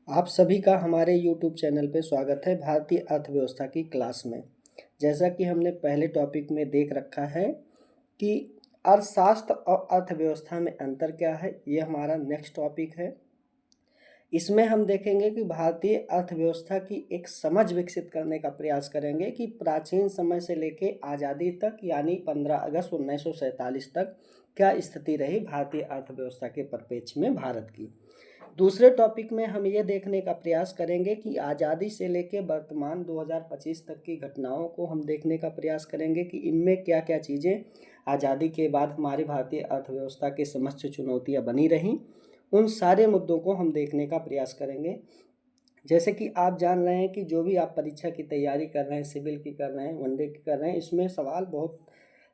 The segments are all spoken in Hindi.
आप सभी का हमारे YouTube चैनल पे स्वागत है भारतीय अर्थव्यवस्था की क्लास में। जैसा कि हमने पहले टॉपिक में देख रखा है कि अर्थशास्त्र और अर्थव्यवस्था में अंतर क्या है, ये हमारा नेक्स्ट टॉपिक है। इसमें हम देखेंगे कि भारतीय अर्थव्यवस्था की एक समझ विकसित करने का प्रयास करेंगे कि प्राचीन समय से लेके आज़ादी तक यानी 15 अगस्त 1947 तक क्या स्थिति रही भारतीय अर्थव्यवस्था के परिप्रेक्ष्य में भारत की। दूसरे टॉपिक में हम ये देखने का प्रयास करेंगे कि आज़ादी से लेकर वर्तमान 2025 तक की घटनाओं को हम देखने का प्रयास करेंगे कि इनमें क्या क्या चीज़ें आज़ादी के बाद हमारी भारतीय अर्थव्यवस्था के समक्ष चुनौतियां बनी रहीं, उन सारे मुद्दों को हम देखने का प्रयास करेंगे। जैसे कि आप जान रहे हैं कि जो भी आप परीक्षा की तैयारी कर रहे हैं, सिविल की कर रहे हैं, वनडे की कर रहे हैं, इसमें सवाल बहुत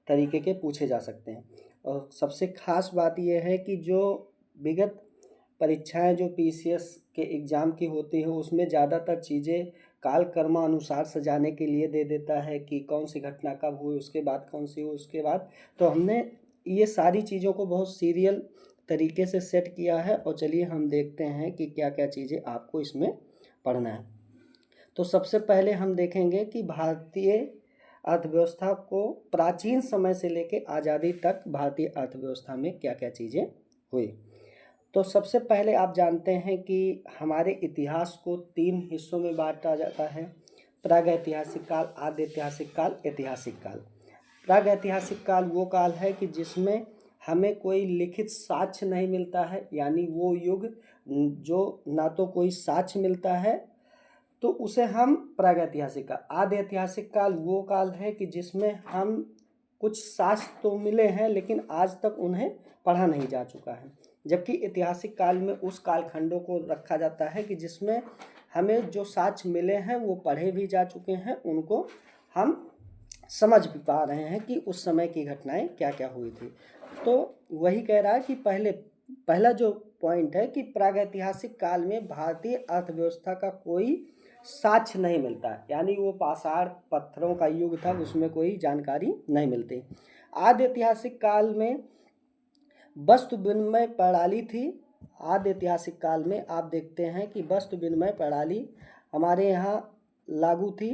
तरीके के पूछे जा सकते हैं। और सबसे ख़ास बात यह है कि जो विगत परीक्षाएं जो पीसीएस के एग्ज़ाम की होती है उसमें ज़्यादातर चीज़ें काल कर्मा अनुसार सजाने के लिए दे देता है कि कौन सी घटना कब हुई, उसके बाद कौन सी हुई, उसके बाद। तो हमने ये सारी चीज़ों को बहुत सीरियल तरीके से सेट किया है और चलिए हम देखते हैं कि क्या क्या चीज़ें आपको इसमें पढ़ना है। तो सबसे पहले हम देखेंगे कि भारतीय अर्थव्यवस्था को प्राचीन समय से लेकर आज़ादी तक भारतीय अर्थव्यवस्था में क्या क्या चीज़ें हुई। तो सबसे पहले आप जानते हैं कि हमारे इतिहास को 3 हिस्सों में बांटा जाता है: प्रागैतिहासिक काल, आद्य ऐतिहासिक काल, ऐतिहासिक काल। प्रागैतिहासिक काल वो काल है कि जिसमें हमें कोई लिखित साक्ष्य नहीं मिलता है, यानी वो युग जो ना तो कोई साक्ष्य मिलता है, तो उसे हम प्रागैतिहासिक काल। आद्य ऐतिहासिक काल वो काल है कि जिसमें हम कुछ साक्ष्य तो मिले हैं लेकिन आज तक उन्हें पढ़ा नहीं जा चुका है। जबकि ऐतिहासिक काल में उस कालखंडों को रखा जाता है कि जिसमें हमें जो साक्ष्य मिले हैं वो पढ़े भी जा चुके हैं, उनको हम समझ भी पा रहे हैं कि उस समय की घटनाएं क्या क्या हुई थी। तो वही कह रहा है कि पहला जो पॉइंट है कि प्रागैतिहासिक काल में भारतीय अर्थव्यवस्था का कोई साक्ष्य नहीं मिलता, यानी वो पाषाण पत्थरों का युग था, उसमें कोई जानकारी नहीं मिलती। आद्य ऐतिहासिक काल में वस्तु विनिमय प्रणाली थी। आद्य ऐतिहासिक काल में आप देखते हैं कि वस्तु विनिमय प्रणाली हमारे यहाँ लागू थी।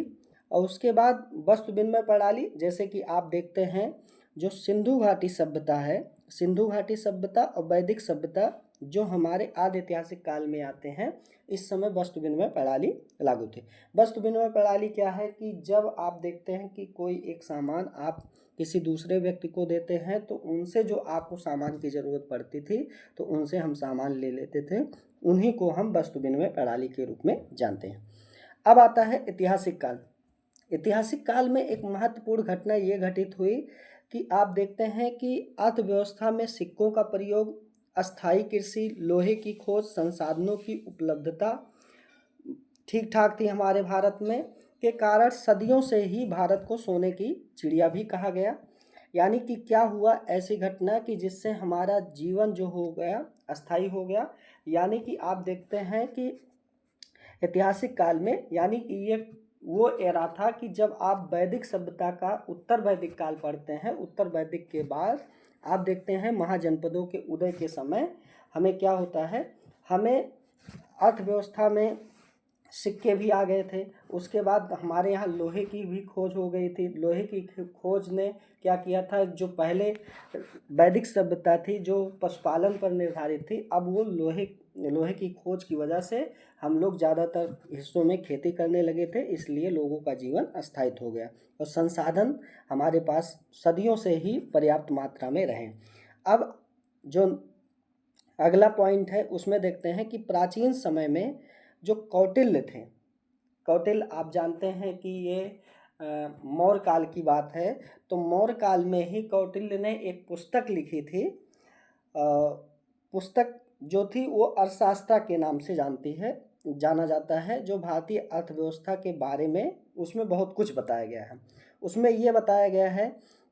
और उसके बाद वस्तु विनिमय प्रणाली जैसे कि आप देखते हैं जो सिंधु घाटी सभ्यता है, सिंधु घाटी सभ्यता और वैदिक सभ्यता जो हमारे आद्य ऐतिहासिक काल में आते हैं, इस समय वस्तु विनिमय प्रणाली लागू थी। वस्तु विनिमय प्रणाली क्या है कि जब आप देखते हैं कि कोई एक सामान आप किसी दूसरे व्यक्ति को देते हैं तो उनसे जो आपको सामान की ज़रूरत पड़ती थी तो उनसे हम सामान ले लेते थे, उन्हीं को हम वस्तु विनिमय प्रणाली के रूप में जानते हैं। अब आता है ऐतिहासिक काल। ऐतिहासिक काल में एक महत्वपूर्ण घटना ये घटित हुई कि आप देखते हैं कि अर्थव्यवस्था में सिक्कों का प्रयोग, अस्थायी कृषि, लोहे की खोज, संसाधनों की उपलब्धता ठीक ठाक थी हमारे भारत में, के कारण सदियों से ही भारत को सोने की चिड़िया भी कहा गया। यानी कि क्या हुआ ऐसी घटना कि जिससे हमारा जीवन जो हो गया अस्थाई हो गया। यानी कि आप देखते हैं कि ऐतिहासिक काल में, यानी कि ये वो एरा था कि जब आप वैदिक सभ्यता का उत्तर वैदिक काल पढ़ते हैं, उत्तर वैदिक के बाद आप देखते हैं महाजनपदों के उदय के समय हमें क्या होता है, हमें अर्थव्यवस्था में सिक्के भी आ गए थे। उसके बाद हमारे यहाँ लोहे की भी खोज हो गई थी। लोहे की खोज ने क्या किया था, जो पहले वैदिक सभ्यता थी जो पशुपालन पर निर्धारित थी, अब वो लोहे की खोज की वजह से हम लोग ज़्यादातर हिस्सों में खेती करने लगे थे, इसलिए लोगों का जीवन स्थायित हो गया और संसाधन हमारे पास सदियों से ही पर्याप्त मात्रा में रहे। अब जो अगला पॉइंट है उसमें देखते हैं कि प्राचीन समय में जो कौटिल्य थे, कौटिल्य आप जानते हैं कि ये मौर्य काल की बात है। तो मौर्य काल में ही कौटिल्य ने एक पुस्तक लिखी थी। पुस्तक जो थी वो अर्थशास्त्र के नाम से जाना जाता है, जो भारतीय अर्थव्यवस्था के बारे में उसमें बहुत कुछ बताया गया है। उसमें ये बताया गया है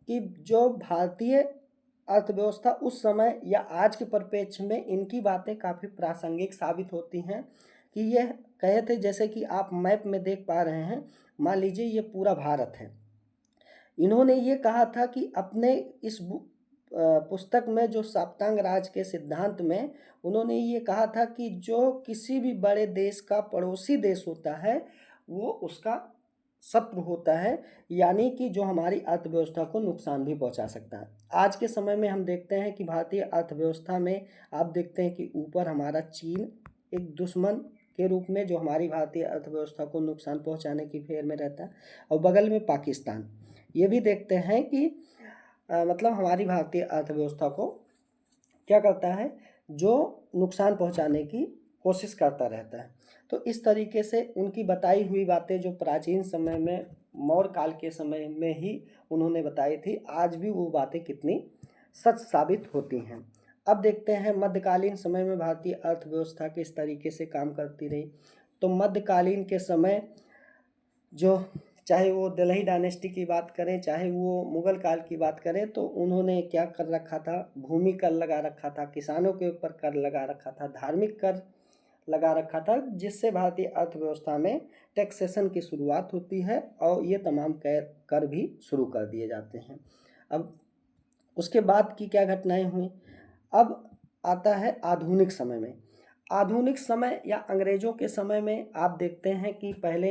कि जो भारतीय अर्थव्यवस्था उस समय या आज के परिप्रेक्ष्य में इनकी बातें काफ़ी प्रासंगिक साबित होती हैं। कि ये कहे थे, जैसे कि आप मैप में देख पा रहे हैं, मान लीजिए ये पूरा भारत है। इन्होंने ये कहा था कि अपने इस पुस्तक में जो सप्तांग राज के सिद्धांत में उन्होंने ये कहा था कि जो किसी भी बड़े देश का पड़ोसी देश होता है वो उसका शत्रु होता है, यानी कि जो हमारी अर्थव्यवस्था को नुकसान भी पहुंचा सकता है। आज के समय में हम देखते हैं कि भारतीय अर्थव्यवस्था में आप देखते हैं कि ऊपर हमारा चीन एक दुश्मन के रूप में जो हमारी भारतीय अर्थव्यवस्था को नुकसान पहुंचाने की फेर में रहता है, और बगल में पाकिस्तान ये भी देखते हैं कि मतलब हमारी भारतीय अर्थव्यवस्था को क्या करता है, जो नुकसान पहुंचाने की कोशिश करता रहता है। तो इस तरीके से उनकी बताई हुई बातें जो प्राचीन समय में मौर्य काल के समय में ही उन्होंने बताई थी, आज भी वो बातें कितनी सच साबित होती हैं। अब देखते हैं मध्यकालीन समय में भारतीय अर्थव्यवस्था किस तरीके से काम करती रही। तो मध्यकालीन के समय जो चाहे वो दिल्ली डायनेस्टी की बात करें, चाहे वो मुग़ल काल की बात करें, तो उन्होंने क्या कर रखा था, भूमि कर लगा रखा था, किसानों के ऊपर कर लगा रखा था, धार्मिक कर लगा रखा था, जिससे भारतीय अर्थव्यवस्था में टैक्सेशन की शुरुआत होती है और ये तमाम कर भी शुरू कर दिए जाते हैं। अब उसके बाद की क्या घटनाएं हुई, अब आता है आधुनिक समय में। आधुनिक समय या अंग्रेज़ों के समय में आप देखते हैं कि पहले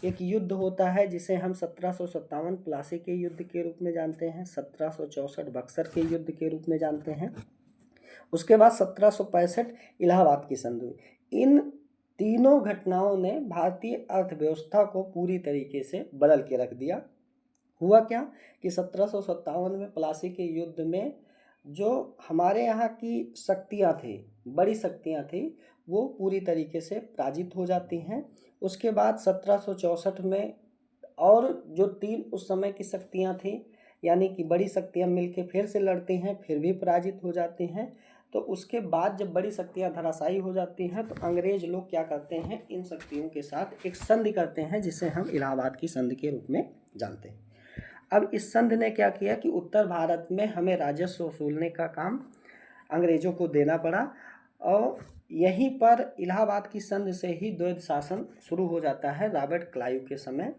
एक युद्ध होता है जिसे हम 1757 प्लासी के युद्ध के रूप में जानते हैं, 1764 बक्सर के युद्ध के रूप में जानते हैं। उसके बाद 1765 इलाहाबाद की संधि हुई। इन तीनों घटनाओं ने भारतीय अर्थव्यवस्था को पूरी तरीके से बदल के रख दिया। हुआ क्या कि 1757 में प्लासी के युद्ध में जो हमारे यहाँ की शक्तियाँ थी, बड़ी शक्तियाँ थी, वो पूरी तरीके से पराजित हो जाती हैं। उसके बाद 1764 में और जो तीन उस समय की शक्तियाँ थी, यानी कि बड़ी शक्तियाँ मिलके फिर से लड़ती हैं, फिर भी पराजित हो जाती हैं। तो उसके बाद जब बड़ी शक्तियाँ धराशायी हो जाती हैं तो अंग्रेज लोग क्या करते हैं, इन शक्तियों के साथ एक संधि करते हैं जिसे हम इलाहाबाद की संधि के रूप में जानते हैं। अब इस संधि ने क्या किया कि उत्तर भारत में हमें राजस्व वसूलने का काम अंग्रेज़ों को देना पड़ा, और यहीं पर इलाहाबाद की संधि से ही द्वैध शासन शुरू हो जाता है रॉबर्ट क्लाइव के समय,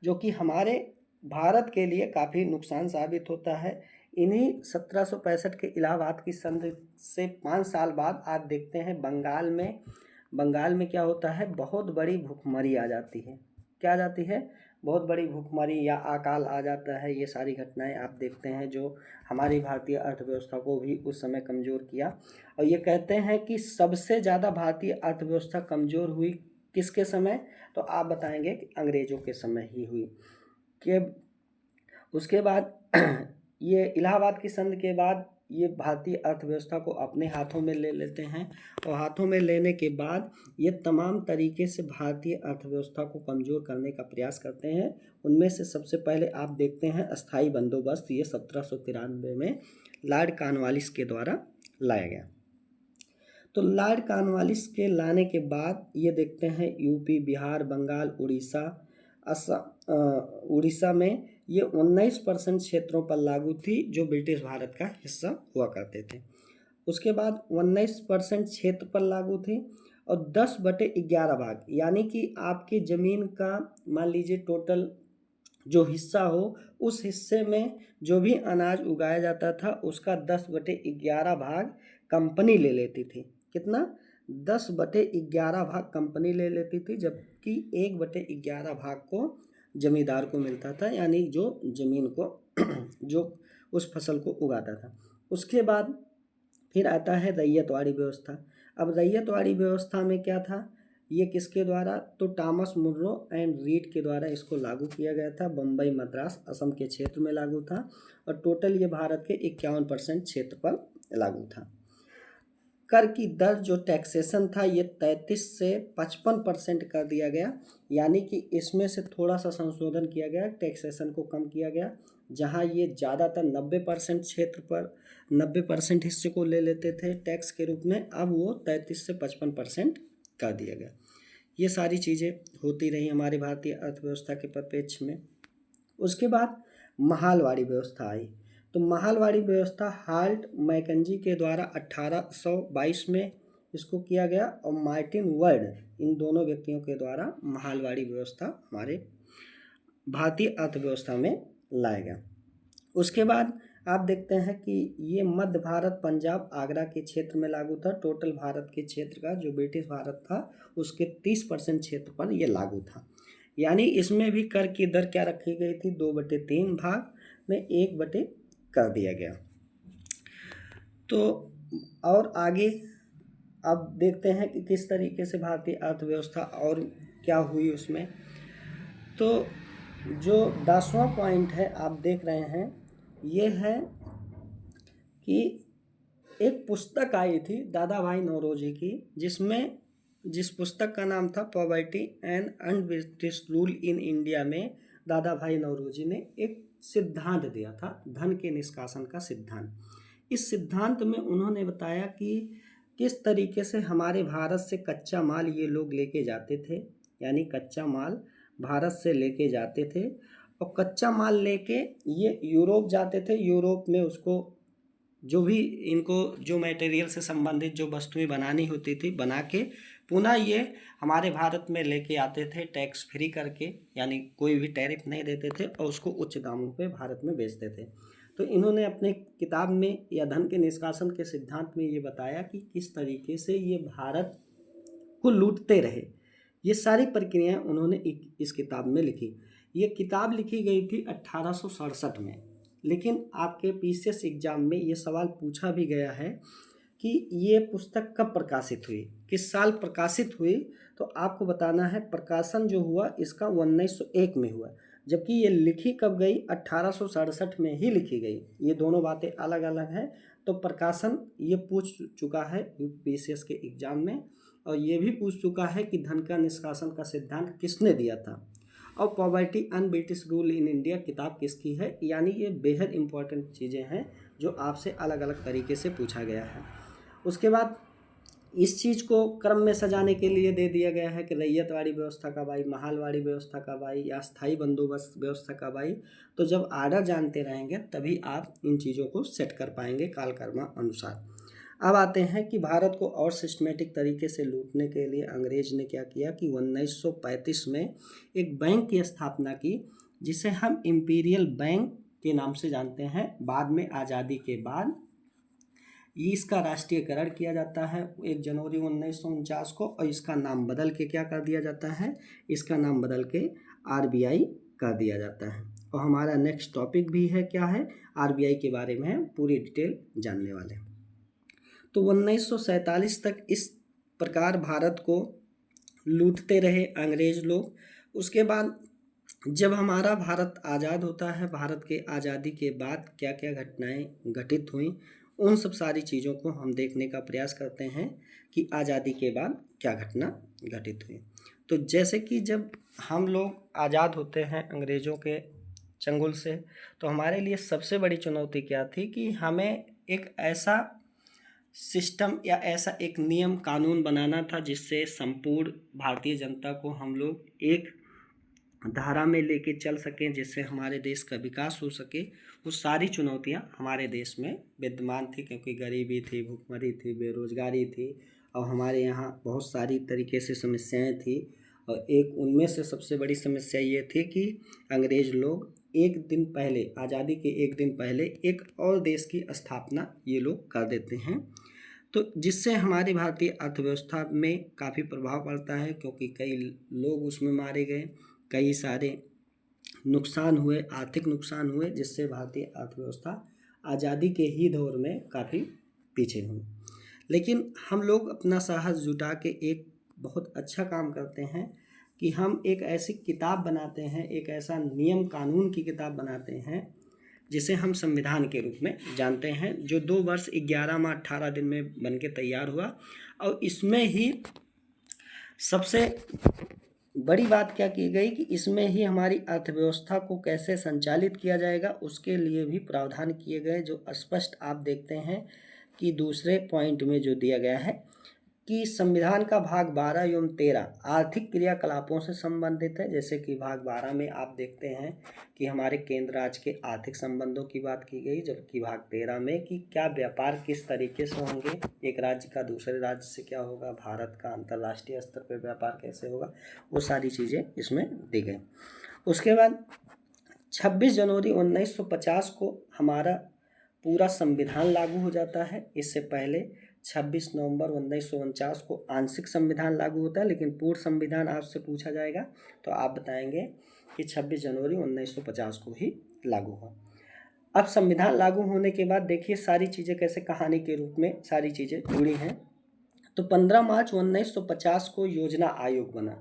जो कि हमारे भारत के लिए काफ़ी नुकसान साबित होता है। इन्हीं 1765 के इलाहाबाद की संधि से 5 साल बाद आप देखते हैं बंगाल में क्या होता है, बहुत बड़ी भूखमरी आ जाती है। क्या आ जाती है, बहुत बड़ी भूखमरी या अकाल आ जाता है। ये सारी घटनाएं आप देखते हैं जो हमारी भारतीय अर्थव्यवस्था को भी उस समय कमज़ोर किया। और ये कहते हैं कि सबसे ज़्यादा भारतीय अर्थव्यवस्था कमज़ोर हुई किसके समय, तो आप बताएंगे कि अंग्रेज़ों के समय ही हुई। कि उसके बाद ये इलाहाबाद की संधि के बाद ये भारतीय अर्थव्यवस्था को अपने हाथों में ले लेते हैं, और हाथों में लेने के बाद ये तमाम तरीके से भारतीय अर्थव्यवस्था को कमज़ोर करने का प्रयास करते हैं। उनमें से सबसे पहले आप देखते हैं अस्थाई बंदोबस्त, ये 1793 में लॉर्ड कॉर्नवालिस के द्वारा लाया गया। तो लॉर्ड कॉर्नवालिस के लाने के बाद ये देखते हैं यूपी, बिहार, बंगाल, उड़ीसा में ये 19% क्षेत्रों पर लागू थी जो ब्रिटिश भारत का हिस्सा हुआ करते थे। उसके बाद 19% क्षेत्र पर लागू थी, और 10/11 भाग, यानी कि आपकी ज़मीन का मान लीजिए टोटल जो हिस्सा हो, उस हिस्से में जो भी अनाज उगाया जाता था उसका 10/11 भाग कंपनी ले लेती थी। कितना, 10/11 भाग कंपनी ले लेती थी, जबकि 1/11 भाग को जमींदार को मिलता था, यानी जो ज़मीन को जो उस फसल को उगाता था। उसके बाद फिर आता है रैयतवाड़ी व्यवस्था। अब रैयतवाड़ी व्यवस्था में क्या था, ये किसके द्वारा, तो टॉमस मुनरो एंड रीड के द्वारा इसको लागू किया गया था। बम्बई, मद्रास, असम के क्षेत्र में लागू था, और टोटल ये भारत के 51% क्षेत्र पर लागू था। कर की दर जो टैक्सेशन था ये 33 से 55% कर दिया गया, यानी कि इसमें से थोड़ा सा संशोधन किया गया, टैक्सेशन को कम किया गया। जहां ये ज़्यादातर 90% क्षेत्र पर 90% हिस्से को ले लेते थे टैक्स के रूप में, अब वो 33 से 55% कर दिया गया। ये सारी चीज़ें होती रही हमारी भारतीय अर्थव्यवस्था के परिप्रेक्ष्य में। उसके बाद महालवाड़ी व्यवस्था आई। तो महालवाड़ी व्यवस्था हाल्ट मैकेंजी के द्वारा 1822 में इसको किया गया, और मार्टिन वर्ड, इन दोनों व्यक्तियों के द्वारा महालवाड़ी व्यवस्था हमारे भारतीय अर्थव्यवस्था में लाया गया। उसके बाद आप देखते हैं कि ये मध्य भारत, पंजाब, आगरा के क्षेत्र में लागू था। टोटल भारत के क्षेत्र का जो ब्रिटिश भारत था उसके 30% क्षेत्र पर यह लागू था। यानी इसमें भी कर की दर क्या रखी गई थी, 2/3 भाग में 1 कर दिया गया। तो और आगे अब देखते हैं कि किस तरीके से भारतीय अर्थव्यवस्था और क्या हुई उसमें। तो जो 10वां पॉइंट है आप देख रहे हैं, ये है कि एक पुस्तक आई थी दादा भाई नौरोजी की, जिस पुस्तक का नाम था poverty and un-British rule in India, में दादा भाई नौरोजी ने एक सिद्धांत दिया था, धन के निष्कासन का सिद्धांत। इस सिद्धांत में उन्होंने बताया कि किस तरीके से हमारे भारत से कच्चा माल ये लोग लेके जाते थे, यानी कच्चा माल भारत से लेके जाते थे और कच्चा माल लेके ये यूरोप जाते थे। यूरोप में उसको जो भी इनको जो मटेरियल से संबंधित जो वस्तुएं बनानी होती थी बना के पुनः ये हमारे भारत में लेके आते थे टैक्स फ्री करके, यानी कोई भी टैरिफ नहीं देते थे और उसको उच्च दामों पे भारत में बेचते थे। तो इन्होंने अपने किताब में या धन के निष्कासन के सिद्धांत में ये बताया कि किस तरीके से ये भारत को लूटते रहे। ये सारी प्रक्रियाएं उन्होंने इस किताब में लिखी। ये किताब लिखी गई थी 1867 में, लेकिन आपके पीसीएस एग्जाम में ये सवाल पूछा भी गया है कि ये पुस्तक कब प्रकाशित हुई, किस साल प्रकाशित हुई। तो आपको बताना है प्रकाशन जो हुआ इसका 1901 में हुआ, जबकि ये लिखी कब गई, 1867 में ही लिखी गई। ये दोनों बातें अलग अलग हैं। तो प्रकाशन ये पूछ चुका है पीसीएस के एग्जाम में, और ये भी पूछ चुका है कि धन का निष्कासन का सिद्धांत किसने दिया था, और poverty un British rule in India किताब किसकी है। यानी ये बेहद इंपॉर्टेंट चीज़ें हैं जो आपसे अलग अलग तरीके से पूछा गया है। उसके बाद इस चीज़ को क्रम में सजाने के लिए दे दिया गया है कि रैयतवाड़ी व्यवस्था कब आई, महालवाड़ी व्यवस्था कब आई, या स्थायी बंदोबस्त व्यवस्था कब आई। तो जब आर्डर जानते रहेंगे तभी आप इन चीज़ों को सेट कर पाएंगे कालक्रम अनुसार। अब आते हैं कि भारत को और सिस्टमेटिक तरीके से लूटने के लिए अंग्रेज ने क्या किया कि 1935 में एक बैंक की स्थापना की, जिसे हम इम्पीरियल बैंक के नाम से जानते हैं। बाद में आज़ादी के बाद इसका राष्ट्रीयकरण किया जाता है 1 जनवरी 1949 को, और इसका नाम बदल के क्या कर दिया जाता है, इसका नाम बदल के आरबीआई कर दिया जाता है। और हमारा नेक्स्ट टॉपिक भी है, क्या है, आरबीआई के बारे में हम पूरी डिटेल जानने वाले हैं। तो 1947 तक इस प्रकार भारत को लूटते रहे अंग्रेज लोग। उसके बाद जब हमारा भारत आज़ाद होता है, भारत के आज़ादी के बाद क्या क्या घटनाएं घटित हुई, उन सब सारी चीज़ों को हम देखने का प्रयास करते हैं कि आज़ादी के बाद क्या घटना घटित हुई। तो जैसे कि जब हम लोग आज़ाद होते हैं अंग्रेज़ों के चंगुल से, तो हमारे लिए सबसे बड़ी चुनौती क्या थी कि हमें एक ऐसा सिस्टम या ऐसा एक नियम कानून बनाना था जिससे संपूर्ण भारतीय जनता को हम लोग एक धारा में लेके चल सकें, जिससे हमारे देश का विकास हो सके। वो सारी चुनौतियां हमारे देश में विद्यमान थी, क्योंकि गरीबी थी, भुखमरी थी, बेरोजगारी थी, और हमारे यहाँ बहुत सारी तरीके से समस्याएं थी। और एक उनमें से सबसे बड़ी समस्या ये थी कि अंग्रेज लोग एक दिन पहले, आज़ादी के एक दिन पहले, एक और देश की स्थापना ये लोग कर देते हैं। तो जिससे हमारी भारतीय अर्थव्यवस्था में काफ़ी प्रभाव पड़ता है, क्योंकि कई लोग उसमें मारे गए, कई सारे नुकसान हुए, आर्थिक नुकसान हुए, जिससे भारतीय अर्थव्यवस्था आज़ादी के ही दौर में काफ़ी पीछे हुई। लेकिन हम लोग अपना साहस जुटा के एक बहुत अच्छा काम करते हैं कि हम एक ऐसी किताब बनाते हैं, एक ऐसा नियम कानून की किताब बनाते हैं जिसे हम संविधान के रूप में जानते हैं, जो 2 वर्ष 11 माह 18 दिन में बन के तैयार हुआ। और इसमें ही सबसे बड़ी बात क्या की गई कि इसमें ही हमारी अर्थव्यवस्था को कैसे संचालित किया जाएगा उसके लिए भी प्रावधान किए गए, जो स्पष्ट आप देखते हैं कि दूसरे पॉइंट में जो दिया गया है कि संविधान का भाग 12 एवं 13 आर्थिक क्रियाकलापों से संबंधित है। जैसे कि भाग 12 में आप देखते हैं कि हमारे केंद्र राज्य के आर्थिक संबंधों की बात की गई, जबकि भाग 13 में कि क्या व्यापार किस तरीके से होंगे, एक राज्य का दूसरे राज्य से क्या होगा, भारत का अंतर्राष्ट्रीय स्तर पर व्यापार कैसे होगा, वो सारी चीज़ें इसमें दी गई। उसके बाद 26 जनवरी 1950 को हमारा पूरा संविधान लागू हो जाता है। इससे पहले 26 नवंबर 1949 को आंशिक संविधान लागू होता है, लेकिन पूर्ण संविधान आपसे पूछा जाएगा तो आप बताएंगे कि 26 जनवरी 1950 को ही लागू हुआ। अब संविधान लागू होने के बाद देखिए सारी चीज़ें कैसे कहानी के रूप में सारी चीज़ें जुड़ी हैं। तो 15 मार्च 1950 को योजना आयोग बना।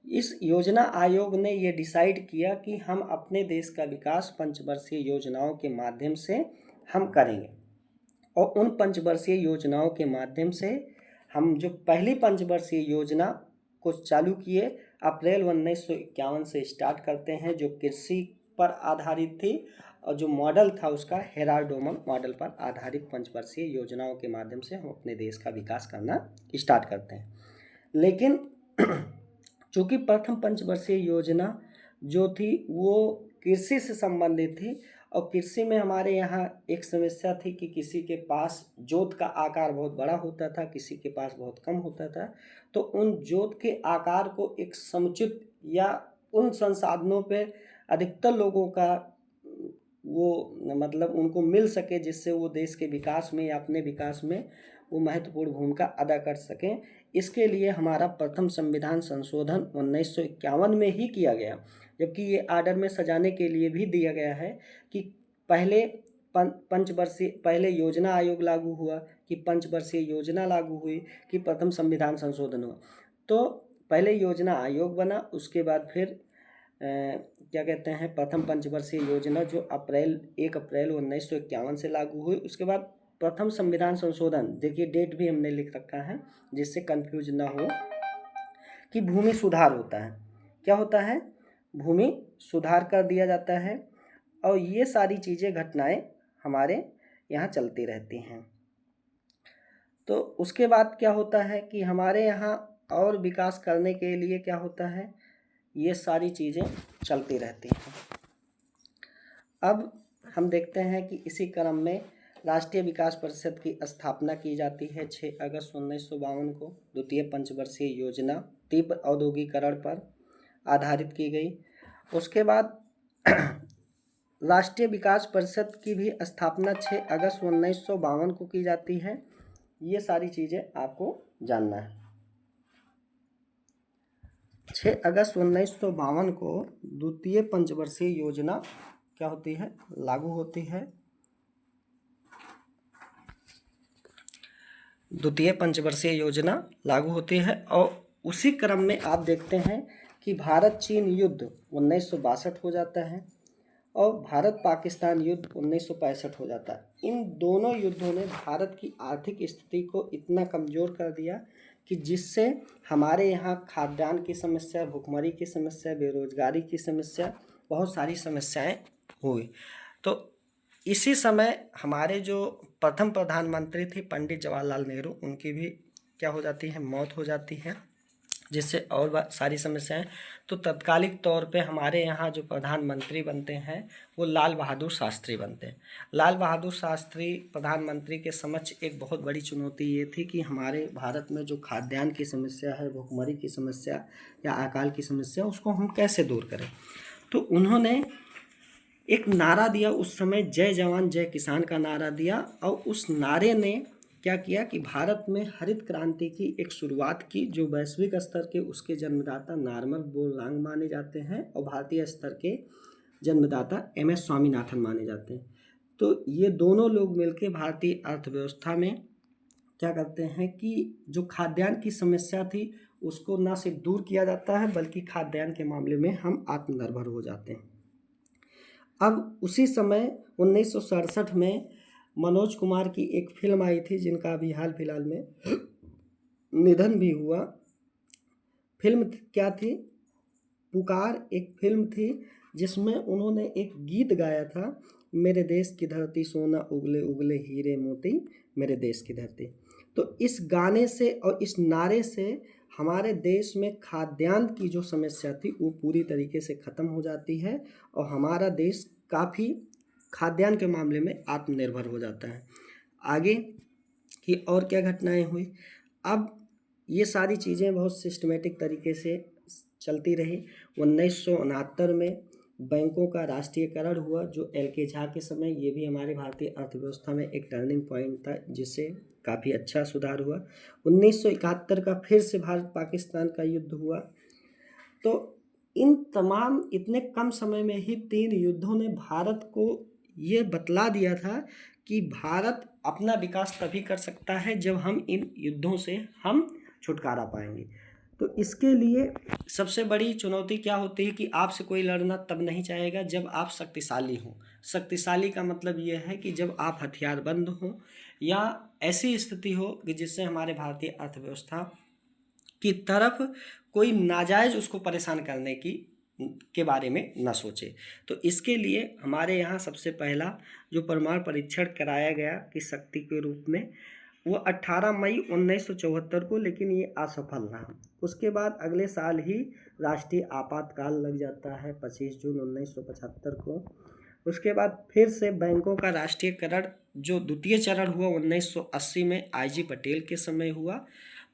इस योजना आयोग ने ये डिसाइड किया कि हम अपने देश का विकास पंचवर्षीय योजनाओं के माध्यम से हम करेंगे, और उन पंचवर्षीय योजनाओं के माध्यम से हम जो पहली पंचवर्षीय योजना को चालू किए अप्रैल 1951 से स्टार्ट करते हैं, जो कृषि पर आधारित थी, और जो मॉडल था उसका हेराल्ड-डोमन मॉडल पर आधारित पंचवर्षीय योजनाओं के माध्यम से हम अपने देश का विकास करना स्टार्ट करते हैं। लेकिन चूँकि प्रथम पंचवर्षीय योजना जो थी वो कृषि से संबंधित थी, और कृषि में हमारे यहाँ एक समस्या थी कि किसी के पास जोत का आकार बहुत बड़ा होता था, किसी के पास बहुत कम होता था। तो उन जोत के आकार को एक समुचित या उन संसाधनों पे अधिकतर लोगों का वो मतलब उनको मिल सके, जिससे वो देश के विकास में या अपने विकास में वो महत्वपूर्ण भूमिका अदा कर सकें। इसके लिए हमारा प्रथम संविधान संशोधन 1951 में ही किया गया, जबकि ये आर्डर में सजाने के लिए भी दिया गया है कि पहले पंचवर्षीय पहले योजना आयोग लागू हुआ, कि पंचवर्षीय योजना लागू हुई, कि प्रथम संविधान संशोधन हुआ। तो पहले योजना आयोग बना, उसके बाद फिर क्या कहते हैं प्रथम पंचवर्षीय योजना जो 1 अप्रैल 1951 से लागू हुई। उसके बाद प्रथम संविधान संशोधन, देखिए डेट भी हमने लिख रखा है जिससे कंफ्यूज ना हो, कि भूमि सुधार होता है। क्या होता है? भूमि सुधार कर दिया जाता है, और ये सारी चीज़ें घटनाएं हमारे यहाँ चलती रहती हैं। तो उसके बाद क्या होता है कि हमारे यहाँ और विकास करने के लिए क्या होता है, ये सारी चीज़ें चलती रहती हैं। अब हम देखते हैं कि इसी क्रम में राष्ट्रीय विकास परिषद की स्थापना की जाती है 6 अगस्त 1952 को। द्वितीय पंचवर्षीय योजना तीव्र औद्योगिकरण पर आधारित की गई। उसके बाद राष्ट्रीय विकास परिषद की भी स्थापना 6 अगस्त 1952 को की जाती है। ये सारी चीज़ें आपको जानना है। 6 अगस्त 1952 को द्वितीय पंचवर्षीय योजना क्या होती है, लागू होती है। द्वितीय पंचवर्षीय योजना लागू होती है, और उसी क्रम में आप देखते हैं कि भारत चीन युद्ध 1962 हो जाता है, और भारत पाकिस्तान युद्ध 1965 हो जाता है। इन दोनों युद्धों ने भारत की आर्थिक स्थिति को इतना कमज़ोर कर दिया कि जिससे हमारे यहाँ खाद्यान्न की समस्या, भुखमरी की समस्या, बेरोजगारी की समस्या, बहुत सारी समस्याएं हुई। तो इसी समय हमारे जो प्रथम प्रधानमंत्री थे पंडित जवाहरलाल नेहरू, उनकी भी क्या हो जाती है, मौत हो जाती है, जिससे और सारी समस्याएं। तो तत्कालिक तौर पे हमारे यहाँ जो प्रधानमंत्री बनते हैं वो लाल बहादुर शास्त्री बनते हैं। लाल बहादुर शास्त्री प्रधानमंत्री के समक्ष एक बहुत बड़ी चुनौती ये थी कि हमारे भारत में जो खाद्यान्न की समस्या है, भुखमरी की समस्या या अकाल की समस्या, उसको हम कैसे दूर करें। तो उन्होंने एक नारा दिया उस समय, जय जवान जय किसान का नारा दिया, और उस नारे ने क्या किया कि भारत में हरित क्रांति की एक शुरुआत की, जो वैश्विक स्तर के उसके जन्मदाता नॉर्मन बोरलॉग माने जाते हैं, और भारतीय स्तर के जन्मदाता MS स्वामीनाथन माने जाते हैं। तो ये दोनों लोग मिलकर भारतीय अर्थव्यवस्था में क्या करते हैं कि जो खाद्यान्न की समस्या थी उसको न सिर्फ दूर किया जाता है, बल्कि खाद्यान्न के मामले में हम आत्मनिर्भर हो जाते हैं। अब उसी समय 1967 में मनोज कुमार की एक फिल्म आई थी, जिनका अभी हाल फिलहाल में निधन भी हुआ। फिल्म क्या थी? पुकार एक फिल्म थी, जिसमें उन्होंने एक गीत गाया था, मेरे देश की धरती सोना उगले उगले हीरे मोती, मेरे देश की धरती। तो इस गाने से और इस नारे से हमारे देश में खाद्यान्न की जो समस्या थी वो पूरी तरीके से ख़त्म हो जाती है, और हमारा देश काफ़ी खाद्यान्न के मामले में आत्मनिर्भर हो जाता है। आगे की और क्या घटनाएं हुई? अब ये सारी चीज़ें बहुत सिस्टमेटिक तरीके से चलती रही। 1969 में बैंकों का राष्ट्रीयकरण हुआ जो एल के झा के समय, ये भी हमारे भारतीय अर्थव्यवस्था में एक टर्निंग पॉइंट था जिससे काफ़ी अच्छा सुधार हुआ। 1971 का फिर से भारत पाकिस्तान का युद्ध हुआ। तो इन तमाम इतने कम समय में ही 3 युद्धों ने भारत को ये बतला दिया था कि भारत अपना विकास तभी कर सकता है जब हम इन युद्धों से हम छुटकारा पाएंगे। तो इसके लिए सबसे बड़ी चुनौती क्या होती है कि आपसे कोई लड़ना तब नहीं चाहेगा जब आप शक्तिशाली हों। शक्तिशाली का मतलब ये है कि जब आप हथियारबंद हों या ऐसी स्थिति हो कि जिससे हमारे भारतीय अर्थव्यवस्था की तरफ कोई नाजायज़ उसको परेशान करने की के बारे में न सोचे। तो इसके लिए हमारे यहाँ सबसे पहला जो परमाणु परीक्षण कराया गया कि शक्ति के रूप में, वो 18 मई 1974 को, लेकिन ये असफल रहा। उसके बाद अगले साल ही राष्ट्रीय आपातकाल लग जाता है 25 जून 1975 को। उसके बाद फिर से बैंकों का राष्ट्रीयकरण जो द्वितीय चरण हुआ 1980 में IG पटेल के समय हुआ।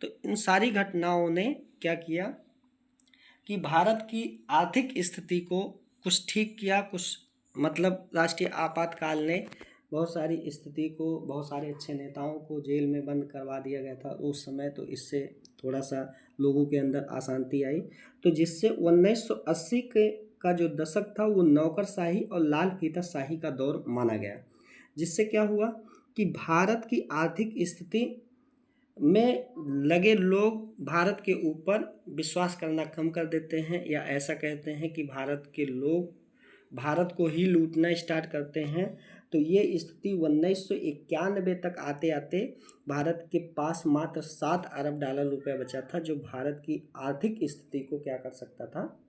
तो इन सारी घटनाओं ने क्या किया कि भारत की आर्थिक स्थिति को कुछ ठीक किया, कुछ मतलब राष्ट्रीय आपातकाल ने बहुत सारी स्थिति को, बहुत सारे अच्छे नेताओं को जेल में बंद करवा दिया गया था उस समय। तो इससे थोड़ा सा लोगों के अंदर अशांति आई, तो जिससे 1980 के का जो दशक था वो नौकरशाही और लाल फीताशाही का दौर माना गया। जिससे क्या हुआ कि भारत की आर्थिक स्थिति में लगे लोग भारत के ऊपर विश्वास करना कम कर देते हैं, या ऐसा कहते हैं कि भारत के लोग भारत को ही लूटना स्टार्ट करते हैं। तो ये स्थिति 1991 तक आते आते भारत के पास मात्र 7 अरब डॉलर रुपया बचा था, जो भारत की आर्थिक स्थिति को क्या कर सकता था,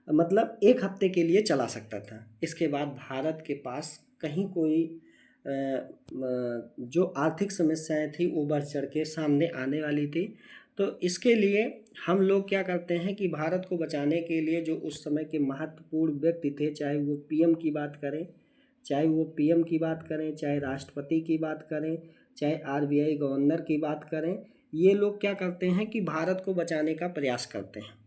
मतलब 1 हफ्ते के लिए चला सकता था। इसके बाद भारत के पास कहीं कोई जो आर्थिक समस्याएं थी वो बढ़ चढ़ के सामने आने वाली थी। तो इसके लिए हम लोग क्या करते हैं कि भारत को बचाने के लिए जो उस समय के महत्वपूर्ण व्यक्ति थे, चाहे वो पीएम की बात करें, चाहे राष्ट्रपति की बात करें, चाहे RBI गवर्नर की बात करें, ये लोग क्या करते हैं कि भारत को बचाने का प्रयास करते हैं।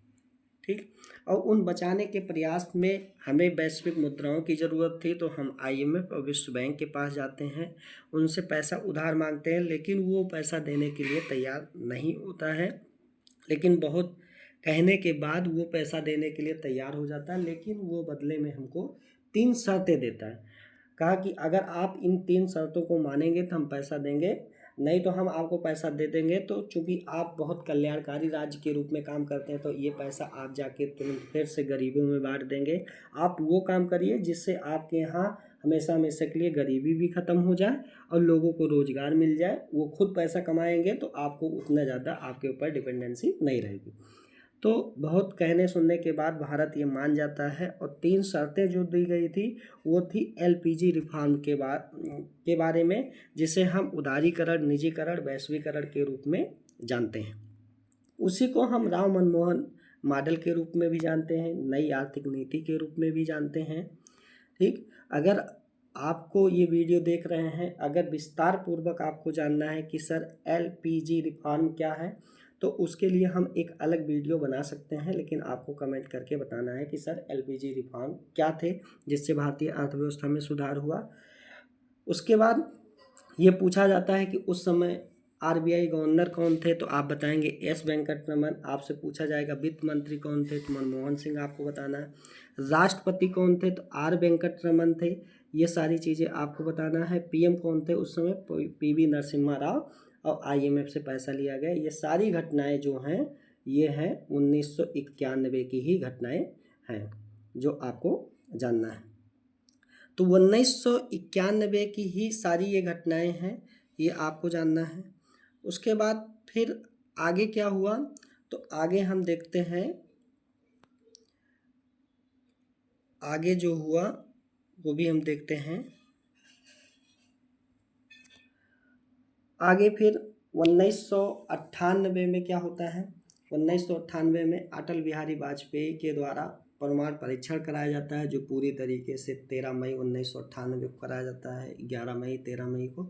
ठीक, और उन बचाने के प्रयास में हमें वैश्विक मुद्राओं की ज़रूरत थी, तो हम IMF और विश्व बैंक के पास जाते हैं, उनसे पैसा उधार मांगते हैं, लेकिन वो पैसा देने के लिए तैयार नहीं होता है। लेकिन बहुत कहने के बाद वो पैसा देने के लिए तैयार हो जाता है, लेकिन वो बदले में हमको 3 शर्तें देता है। कहा कि अगर आप इन 3 शर्तों को मानेंगे तो हम पैसा देंगे, नहीं तो हम आपको पैसा दे देंगे। तो चूँकि आप बहुत कल्याणकारी राज्य के रूप में काम करते हैं, तो ये पैसा आप जाके तुरंत फिर से गरीबों में बांट देंगे। आप वो काम करिए जिससे आपके यहाँ हमेशा हमेशा के लिए गरीबी भी ख़त्म हो जाए और लोगों को रोज़गार मिल जाए। वो खुद पैसा कमाएंगे तो आपको उतना ज़्यादा आपके ऊपर डिपेंडेंसी नहीं रहेगी। तो बहुत कहने सुनने के बाद भारत ये मान जाता है, और 3 शर्तें जो दी गई थी वो थी LPG रिफॉर्म के बारे में, जिसे हम उदारीकरण, निजीकरण, वैश्वीकरण के रूप में जानते हैं। उसी को हम राव मनमोहन मॉडल के रूप में भी जानते हैं, नई आर्थिक नीति के रूप में भी जानते हैं। ठीक, अगर आपको ये वीडियो देख रहे हैं, अगर विस्तार पूर्वक आपको जानना है कि सर LPG रिफॉर्म क्या है, तो उसके लिए हम एक अलग वीडियो बना सकते हैं, लेकिन आपको कमेंट करके बताना है कि सर LPG रिफॉर्म क्या थे जिससे भारतीय अर्थव्यवस्था में सुधार हुआ। उसके बाद ये पूछा जाता है कि उस समय RBI गवर्नर कौन थे, तो आप बताएंगे S वेंकटरमन। आपसे पूछा जाएगा वित्त मंत्री कौन थे, तो मनमोहन सिंह आपको बताना है। राष्ट्रपति कौन थे, तो R वेंकटरमन थे। ये सारी चीज़ें आपको बताना है। PM कौन थे उस समय, PV नरसिम्हा राव, और IMF से पैसा लिया गया। ये सारी घटनाएं जो हैं ये हैं 1991 की ही घटनाएं हैं जो आपको जानना है। तो 1991 की ही सारी ये घटनाएं हैं, ये आपको जानना है। उसके बाद फिर आगे क्या हुआ, तो आगे हम देखते हैं, आगे जो हुआ वो भी हम देखते हैं। आगे फिर 1998 में क्या होता है, 1998 में अटल बिहारी वाजपेयी के द्वारा परमाणु परीक्षण कराया जाता है, जो पूरी तरीके से 13 मई 1998 को कराया जाता है, 11 मई 13 मई को,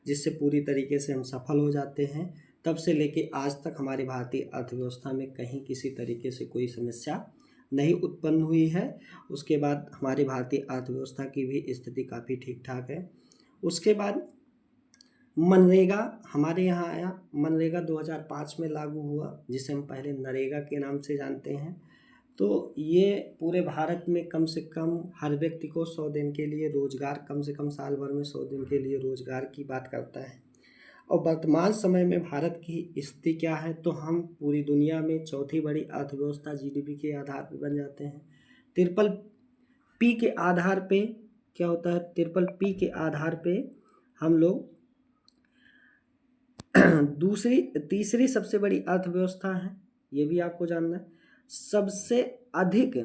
जिससे पूरी तरीके से हम सफल हो जाते हैं। तब से लेके आज तक हमारी भारतीय अर्थव्यवस्था में कहीं किसी तरीके से कोई समस्या नहीं उत्पन्न हुई है। उसके बाद हमारी भारतीय अर्थव्यवस्था की भी स्थिति काफ़ी ठीक ठाक है। उसके बाद मनरेगा हमारे यहाँ आया। मनरेगा 2005 में लागू हुआ, जिसे हम पहले नरेगा के नाम से जानते हैं। तो ये पूरे भारत में कम से कम हर व्यक्ति को 100 दिन के लिए रोजगार, कम से कम साल भर में 100 दिन के लिए रोजगार की बात करता है। और वर्तमान समय में भारत की स्थिति क्या है, तो हम पूरी दुनिया में चौथी बड़ी अर्थव्यवस्था जीडीपी के आधार पर बन जाते हैं। ट्रिपल पी के आधार पे क्या होता है, ट्रिपल पी के आधार पे हम लोग तीसरी सबसे बड़ी अर्थव्यवस्था है, ये भी आपको जानना है। सबसे अधिक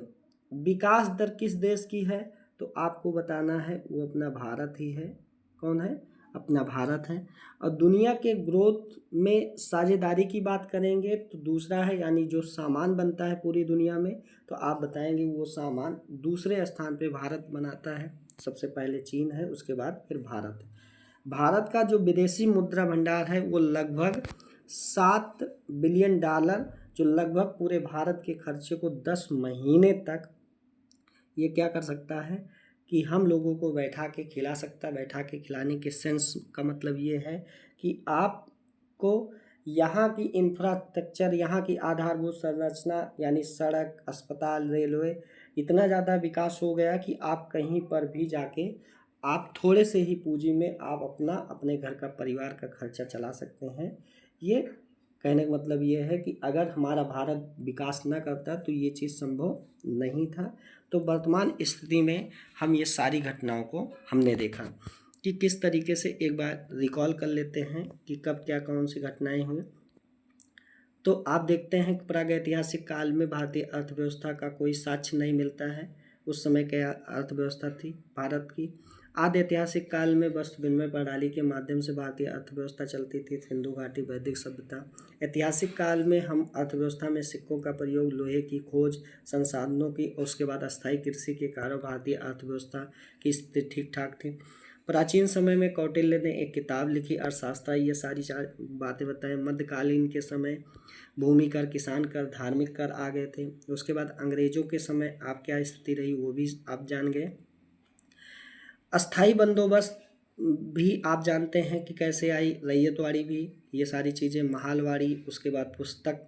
विकास दर किस देश की है, तो आपको बताना है वो अपना भारत ही है। कौन है? अपना भारत है। और दुनिया के ग्रोथ में साझेदारी की बात करेंगे तो दूसरा है, यानी जो सामान बनता है पूरी दुनिया में, तो आप बताएंगे वो सामान दूसरे स्थान पे भारत बनाता है। सबसे पहले चीन है, उसके बाद फिर भारत है। भारत का जो विदेशी मुद्रा भंडार है वो लगभग 7 बिलियन डॉलर, जो लगभग पूरे भारत के खर्चे को 10 महीने तक ये क्या कर सकता है कि हम लोगों को बैठा के खिला सकता है। बैठा के खिलाने के सेंस का मतलब ये है कि आपको यहाँ की इंफ्रास्ट्रक्चर, यहाँ की आधारभूत संरचना यानी सड़क, अस्पताल, रेलवे, इतना ज़्यादा विकास हो गया कि आप कहीं पर भी जाके आप थोड़े से ही पूंजी में आप अपने घर का, परिवार का खर्चा चला सकते हैं। ये कहने का मतलब ये है कि अगर हमारा भारत विकास न करता तो ये चीज़ संभव नहीं था। तो वर्तमान स्थिति में हम ये सारी घटनाओं को हमने देखा कि किस तरीके से, एक बार रिकॉल कर लेते हैं कि कब क्या कौन सी घटनाएं हुई। तो आप देखते हैं कि प्रागैतिहासिक काल में भारतीय अर्थव्यवस्था का कोई साक्ष्य नहीं मिलता है। उस समय क्या अर्थव्यवस्था थी भारत की? आदि ऐतिहासिक काल में वस्तु विनिमय प्रणाली के माध्यम से भारतीय अर्थव्यवस्था चलती थी। सिंधु घाटी, वैदिक सभ्यता। ऐतिहासिक काल में हम अर्थव्यवस्था में सिक्कों का प्रयोग, लोहे की खोज, संसाधनों की, उसके बाद अस्थायी कृषि के कारण भारतीय अर्थव्यवस्था की स्थिति ठीक ठाक थी। प्राचीन समय में कौटिल्य ने एक किताब लिखी अर्थशास्त्र, ये सारी बातें बताएं। मध्यकालीन के समय भूमि कर, किसान कर, धार्मिक कर आ गए थे। उसके बाद अंग्रेजों के समय आप क्या स्थिति रही वो भी आप जान गए। अस्थाई बंदोबस्त भी आप जानते हैं कि कैसे आई, रैयतवाड़ी भी, ये सारी चीज़ें, महालवाड़ी। उसके बाद पुस्तक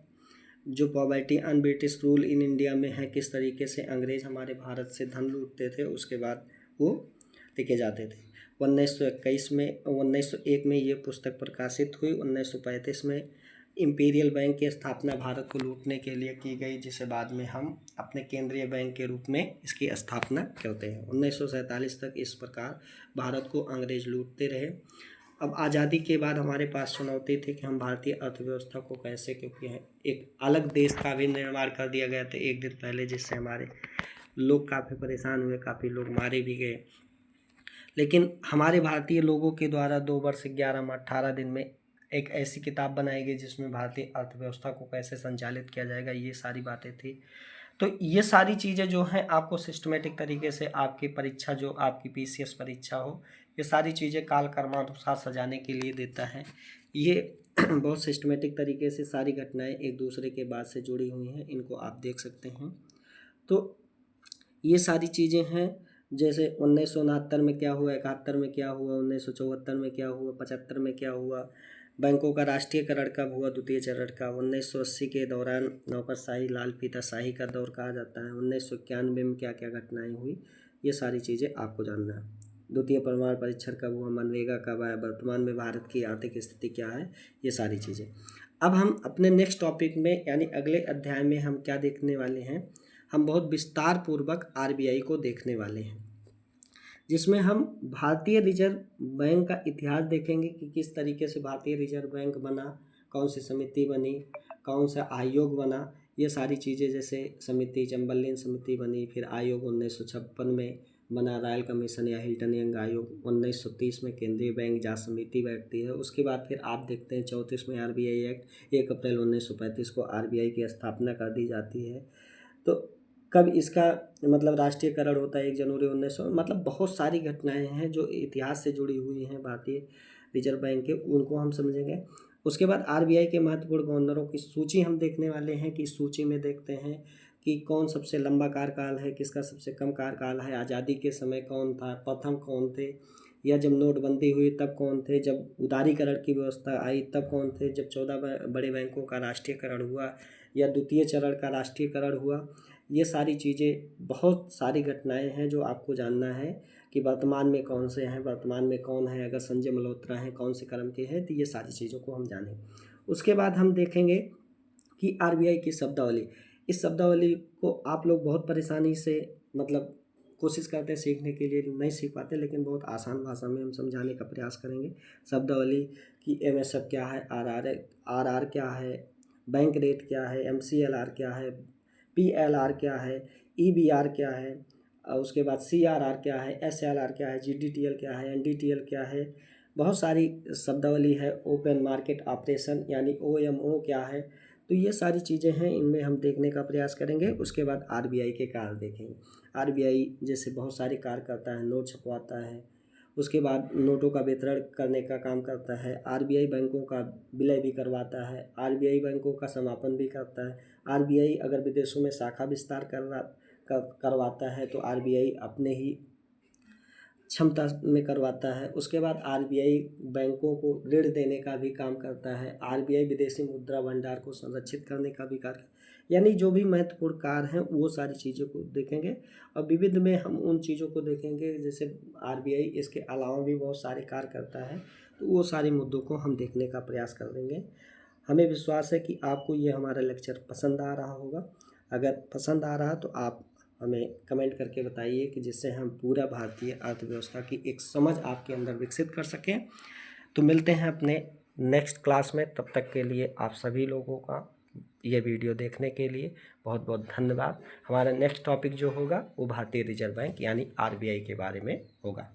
जो poverty and British rule in India में है, किस तरीके से अंग्रेज हमारे भारत से धन लूटते थे, उसके बाद वो लिखे जाते थे। 1901 में ये पुस्तक प्रकाशित हुई। 1935 में इंपीरियल बैंक की स्थापना भारत को लूटने के लिए की गई, जिसे बाद में हम अपने केंद्रीय बैंक के रूप में इसकी स्थापना करते हैं। 1947 तक इस प्रकार भारत को अंग्रेज लूटते रहे। अब आज़ादी के बाद हमारे पास चुनौती थी कि हम भारतीय अर्थव्यवस्था को कैसे, क्योंकि एक अलग देश का भी निर्माण कर दिया गया था एक दिन पहले, जिससे हमारे लोग काफ़ी परेशान हुए, काफ़ी लोग मारे भी गए। लेकिन हमारे भारतीय लोगों के द्वारा 2 वर्ष 11 माह 18 दिन में एक ऐसी किताब बनाई गई जिसमें भारतीय अर्थव्यवस्था को कैसे संचालित किया जाएगा, ये सारी बातें थी। तो ये सारी चीज़ें जो हैं आपको सिस्टमेटिक तरीके से आपकी परीक्षा, जो आपकी पीसीएस परीक्षा हो, ये सारी चीज़ें काल कर्मानुसार सजाने के लिए देता है। ये बहुत सिस्टमेटिक तरीके से सारी घटनाएं एक दूसरे के बाद से जुड़ी हुई हैं, इनको आप देख सकते हैं। तो ये सारी चीज़ें हैं, जैसे 1969 में क्या हुआ, 71 में क्या हुआ, 1974 में क्या हुआ, 75 में क्या हुआ, बैंकों का राष्ट्रीयकरण कब हुआ, द्वितीय चरण का, 1980 के दौरान नौकरशाही, लाल फीताशाही का दौर कहा जाता है। 1991 में क्या क्या घटनाएं हुई, ये सारी चीज़ें आपको जानना है। द्वितीय प्रमाण परीक्षण कब हुआ, मनरेगा कब आया, वर्तमान में भारत की आर्थिक स्थिति क्या है, ये सारी चीज़ें। अब हम अपने नेक्स्ट टॉपिक में यानी अगले अध्याय में हम क्या देखने वाले हैं, हम बहुत विस्तार पूर्वक आरबीआई को देखने वाले हैं, जिसमें हम भारतीय रिजर्व बैंक का इतिहास देखेंगे कि किस तरीके से भारतीय रिजर्व बैंक बना, कौन सी समिति बनी, कौन सा आयोग बना, ये सारी चीज़ें, जैसे समिति चैम्बरलेन समिति बनी, फिर आयोग 1956 में बना, रॉयल कमीशन या हिल्टन यंग आयोग। 1930 में केंद्रीय बैंक जांच समिति बैठती है। उसके बाद फिर आप देखते हैं 34 में आरबीआई एक्ट, 1 अप्रैल 1935 को आरबीआई की स्थापना कर दी जाती है। तो कब इसका मतलब राष्ट्रीयकरण होता है, 1 जनवरी 1900, मतलब बहुत सारी घटनाएं हैं जो इतिहास से जुड़ी हुई हैं भारतीय रिजर्व बैंक के, उनको हम समझेंगे। उसके बाद आरबीआई के महत्वपूर्ण गवर्नरों की सूची हम देखने वाले हैं कि इस सूची में देखते हैं कि कौन सबसे लंबा कार्यकाल है, किसका सबसे कम कार्यकाल है, आज़ादी के समय कौन था, प्रथम कौन थे, या जब नोटबंदी हुई तब कौन थे, जब उदारीकरण की व्यवस्था आई तब कौन थे, जब 14 बड़े बैंकों का राष्ट्रीयकरण हुआ या द्वितीय चरण का राष्ट्रीयकरण हुआ। ये सारी चीज़ें, बहुत सारी घटनाएं हैं जो आपको जानना है कि वर्तमान में कौन से हैं, वर्तमान में कौन है, अगर संजय मल्होत्रा हैं कौन से क्रम के हैं, तो ये सारी चीज़ों को हम जानें। उसके बाद हम देखेंगे कि आरबीआई की शब्दावली। इस शब्दावली को आप लोग बहुत परेशानी से मतलब कोशिश करते हैं सीखने के लिए, नहीं सीख पाते, लेकिन बहुत आसान भाषा में हम समझाने का प्रयास करेंगे। शब्दावली कि एमएसएफ क्या है, आरआर क्या है, बैंक रेट क्या है, एमसीएलआर क्या है, पीएलआर क्या है, ईबीआर क्या है, उसके बाद सीआरआर क्या है, एसएलआर क्या है, जीडीटीएल क्या है, एनडीटीएल क्या है। बहुत सारी शब्दावली है। ओपन मार्केट ऑपरेशन यानी ओएमओ क्या है। तो ये सारी चीज़ें हैं, इनमें हम देखने का प्रयास करेंगे। उसके बाद आरबीआई के कार्य देखेंगे। आरबीआई जैसे बहुत सारे कार्य करता है, नोट छपवाता है, उसके बाद नोटों का वितरण करने का काम करता है। आरबीआई बैंकों का विलय भी करवाता है, आरबीआई बैंकों का समापन भी करता है। आरबीआई अगर विदेशों में शाखा विस्तार करवाता है तो आरबीआई अपने ही क्षमता में करवाता है। उसके बाद आरबीआई बैंकों को ऋण देने का भी काम करता है। आरबीआई विदेशी मुद्रा भंडार को संरक्षित करने का भी कार्य, यानी जो भी महत्वपूर्ण कार्य हैं वो सारी चीज़ों को देखेंगे। और विविध में हम उन चीज़ों को देखेंगे, जैसे आरबीआई इसके अलावा भी बहुत सारे कार्य करता है, तो वो सारे मुद्दों को हम देखने का प्रयास कर देंगे। हमें विश्वास है कि आपको ये हमारा लेक्चर पसंद आ रहा होगा। अगर पसंद आ रहा तो आप हमें कमेंट करके बताइए कि जिससे हम पूरा भारतीय अर्थव्यवस्था की एक समझ आपके अंदर विकसित कर सकें। तो मिलते हैं अपने नेक्स्ट क्लास में। तब तक के लिए आप सभी लोगों का ये वीडियो देखने के लिए बहुत बहुत धन्यवाद। हमारा नेक्स्ट टॉपिक जो होगा वो भारतीय रिजर्व बैंक यानी आरबीआई के बारे में होगा।